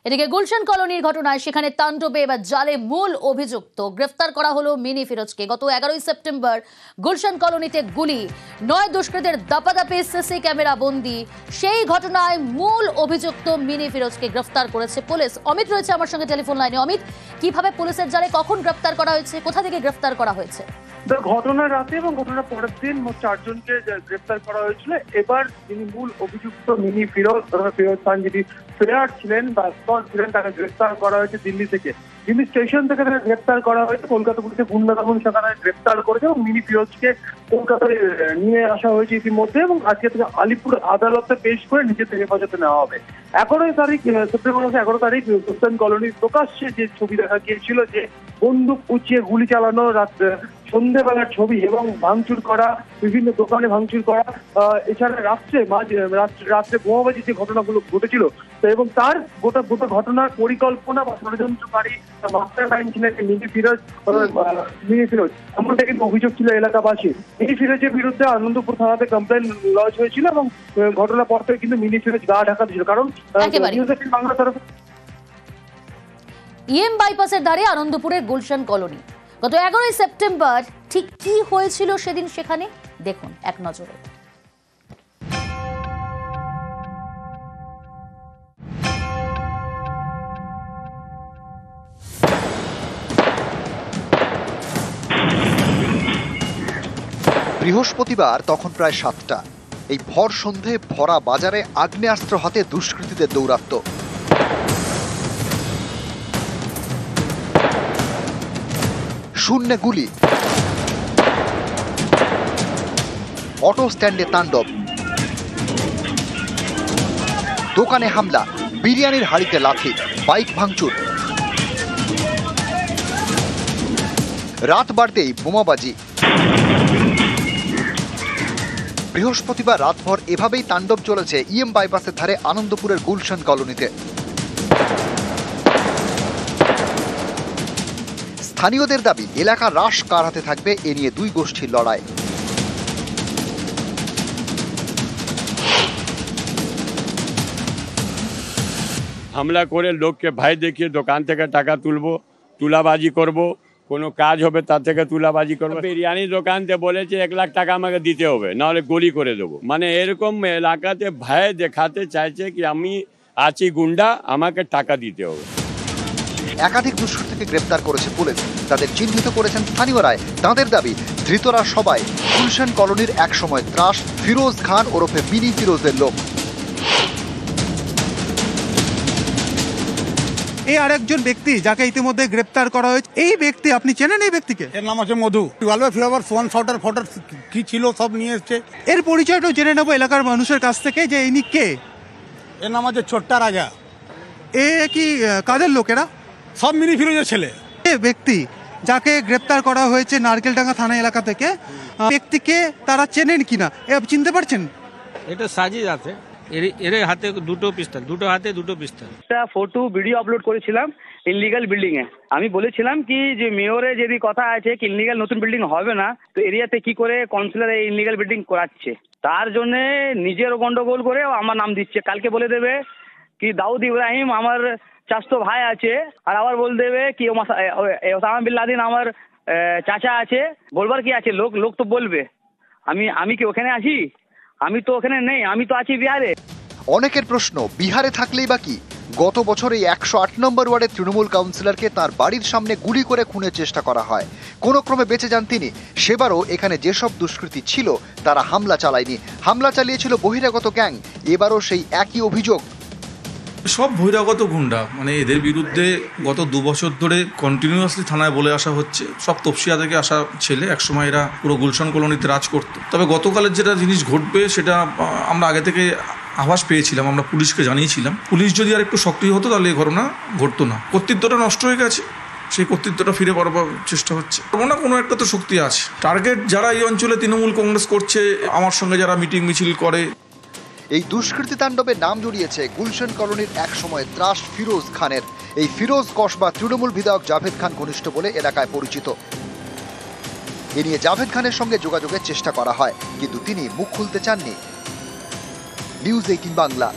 এদিকে গুলশান কলোনির ঘটনায় সেখানে তাণ্ডবে এবার জালে মূল অভিযুক্ত গ্রেফতার করা হলো মিনি ফিরোজকে। গত 11 সেপ্টেম্বর গুলশান কলোনিতে গুলি, 9 দুষ্কৃতীর দাপাদাপি সিসি ক্যামেরা বন্দি। সেই ঘটনায় মূল অভিযুক্ত মিনি ফিরোজকে গ্রেফতার করেছে পুলিশ। অমিত রয়েছে আমার সঙ্গে টেলিফোন লাইনে। অমিত, কিভাবে পুলিশের জালে কখন গ্রেফতার করা হয়েছে, কোথা থেকে গ্রেফতার করা হয়েছে? ঘটনার রাতে এবং ঘটনার পরের দিন মোট 4 জনকে গ্রেফতার করা হয়েছিল। এবার যিনি মূল অভিযুক্ত মিনি ফিরোজ খান, যিনি ফেরার ছিলেন বা স্পট ছিলেন, তাকে গ্রেফতার করা হয়েছে দিল্লি থেকে। দিল্লি স্টেশন থেকে তাকে গ্রেফতার করা হয়েছে। কলকাতা পুলিশের গুন্ডা দমন শাখা গ্রেফতার করেছে এবং মিনি ফিরোজকে কলকাতায় নিয়ে আসা হয়েছে ইতিমধ্যে, এবং আজকে থেকে আলিপুর আদালতে পেশ করে নিজের হেফাজতে নেওয়া হবে। 11 তারিখ সেপ্টেম্বর মাসে 11 তারিখ গুলশান কলোনির প্রকাশ্যে যে ছবি দেখা গিয়েছিল, যে বন্দুক উঁচিয়ে গুলি চালানো, সন্ধ্যেবেলার ছবি এবং ভাঙচুর করা, বিভিন্ন দোকানে ভাঙচুর করা, এছাড়া রাত্রে বোমাবাজি যে ঘটনাগুলো ঘটেছিল, এবং তার গোটা ঘটনার পরিকল্পনা বা ষড়যন্ত্রকারী মাস্টার মাইন্ড ছিলেন মিনি ফিরোজ। এমনটা কিন্তু অভিযোগ ছিল এলাকাবাসী। মিনি ফিরোজের বিরুদ্ধে আনন্দপুর থানাতে কমপ্লেন লজ হয়েছিল এবং ঘটনার পর থেকে কিন্তু মিনি ফিরোজ গা ঢাকা দিয়েছিল, কারণ নিউজ 18 বাংলা তরফে ইএম বাইপাসের ধারে আনন্দপুরের গুলশান কলোনি। গত 11 সেপ্টেম্বর ঠিক কি হয়েছিল সেদিন সেখানে দেখুন এক নজরে। বৃহস্পতিবার তখন প্রায় 7টা। এই ভর সন্ধে ভরা বাজারে আগ্নেয়াস্ত্র হাতে দুষ্কৃতীদের দৌরাত্ম্য। শূন্যে গুলি, অটো স্ট্যান্ডে তাণ্ডব, দোকানে হামলা, বিরিয়ানির হাড়িতে লাথি, বাইক ভাঙচুর। রাত বাড়তেই বোমাবাজি। বৃহস্পতিবার রাতভর এভাবেই তাণ্ডব চলেছে ইএম বাইপাসের ধারে আনন্দপুরের গুলশান কলোনিতে। স্থানীয়দের দাবি, এলাকার রাশ কার হাতে থাকবে এ নিয়ে দুই গোষ্ঠীর লড়াই। হামলা করে লোককে ভয় দেখিয়ে দোকান থেকে টাকা তুলবো, তুলাবাজি করব, কোনো কাজ হবে তার থেকে তুলাবাজি করবো। বিরিয়ানি দোকানতে বলেছে 1 লাখ টাকা আমাকে দিতে হবে, নাহলে গুলি করে দেবো। মানে এরকম এলাকাতে ভয় দেখাতে চাইছে কি আমি আছি গুন্ডা, আমাকে টাকা দিতে হবে। একাধিক দুষ্কৃতীকে গ্রেপ্তার করেছে পুলিশ। তাদের চিহ্নিত করেছেন স্থানীয়রাই। তাঁদের দাবি, ধৃতরা সবাই গুলশান কলোনির একসময় ত্রাস ফিরোজ খান ওরফে মিনি ফিরোজের লোক। এই আরেকজন ব্যক্তি যাকে ইতিমধ্যে গ্রেপ্তার করা হয়েছে, এই ব্যক্তি আপনি চেনেন? এই ব্যক্তিকে? এর নাম আছে মধু। 12 ফ্লেভার ফোন ফটার কি ছিল সব নিয়ে এসছে। এর পরিচয়টাও জেনে নেবো এলাকার মানুষের কাছ থেকে, যে ইনি কে। এর নাম আছে ছোট্টা রাজা। এ কি কাদের লোকেরা? সব মিনি ফিরোজের ছেলে। এ ব্যক্তি যাকে গ্রেপ্তার করা হয়েছে নারকেলডাঙ্গা থানা এলাকা থেকে, ব্যক্তিকে তারা চেনেন কিনা চিনতে পারছেন? এটা সাজিদ আছে, এর হাতে দুটো হাতে দুটো পিস্তল। একটা ফটো ভিডিও আপলোড করেছিলাম ইললিগাল বিল্ডিং এ। আমি বলেছিলাম কি যে মেয়রের যদি কথা আছে কি ইললিগাল নতুন বিল্ডিং হবে না, তো এরিয়াতে কি করে কাউন্সিলর এই ইললিগাল বিল্ডিং করাচ্ছে, তার জন্য নিজের গন্ডগোল করে আমার নাম দিচ্ছে। কালকে বলে দেবে কি দাউদ ইব্রাহিম আমার চাচতো ভাই আছে, আর আবার বলে দেবে কি ওসামা বিন লাদেন আমার চাচা আছে। বলবার কি আছে, লোক তো বলবে। আমি কি ওখানে আছি? আমি তো ওখানে নেই, আমি তো আছি বিহারে। অনেকের প্রশ্ন, বিহারে থাকলেই বা কি? গত বছর এই 108 নম্বর ওয়ার্ডের তৃণমূল কাউন্সিলরকে তার বাড়ির সামনে গুলি করে খুনের চেষ্টা করা হয়। কোনো ক্রমে বেঁচে যান তিনি। সেবারও এখানে যেসব দুষ্কৃতী ছিল তারা হামলা চালায়নি, হামলা চালিয়েছিল বহিরাগত গ্যাং। এবারও সেই একই অভিযোগ। সব বহিরাগত গুন্ডা, মানে এদের বিরুদ্ধে গত 2 বছর ধরে কন্টিনিউয়াসলি থানায় বলে আসা হচ্ছে। সব তপসিয়া থেকে আসা ছেলে, একসময় এরা পুরো গুলশান কলোনিতে রাজ করত। তবে গতকালের যেটা জিনিস ঘটবে সেটা আমরা আগে থেকে আভাস পেয়েছিলাম, আমরা পুলিশকে জানিয়েছিলাম। পুলিশ যদি আর একটু সক্রিয় হতো তাহলে এই ঘটনা ঘটতো না। কর্তৃত্বটা নষ্ট হয়ে গেছে, সেই কর্তৃত্বটা ফিরে পাওয়ার চেষ্টা হচ্ছে। কোনো একটা তো শক্তি আছে। টার্গেট যারা এই অঞ্চলে তৃণমূল কংগ্রেস করছে, আমার সঙ্গে যারা মিটিং মিছিল করে। এই দুষ্কৃতী তাণ্ডবের নাম জড়িয়েছে গুলশান কলোনির একসময় ত্রাস ফিরোজ খানের। এই ফিরোজ কসবা তৃণমূল বিধায়ক জাভেদ খান ঘনিষ্ঠ বলে এলাকায় পরিচিত। এ নিয়ে জাভেদ খানের সঙ্গে যোগাযোগের চেষ্টা করা হয়, কিন্তু তিনি মুখ খুলতে চাননি। নিউজ 18 বাংলা।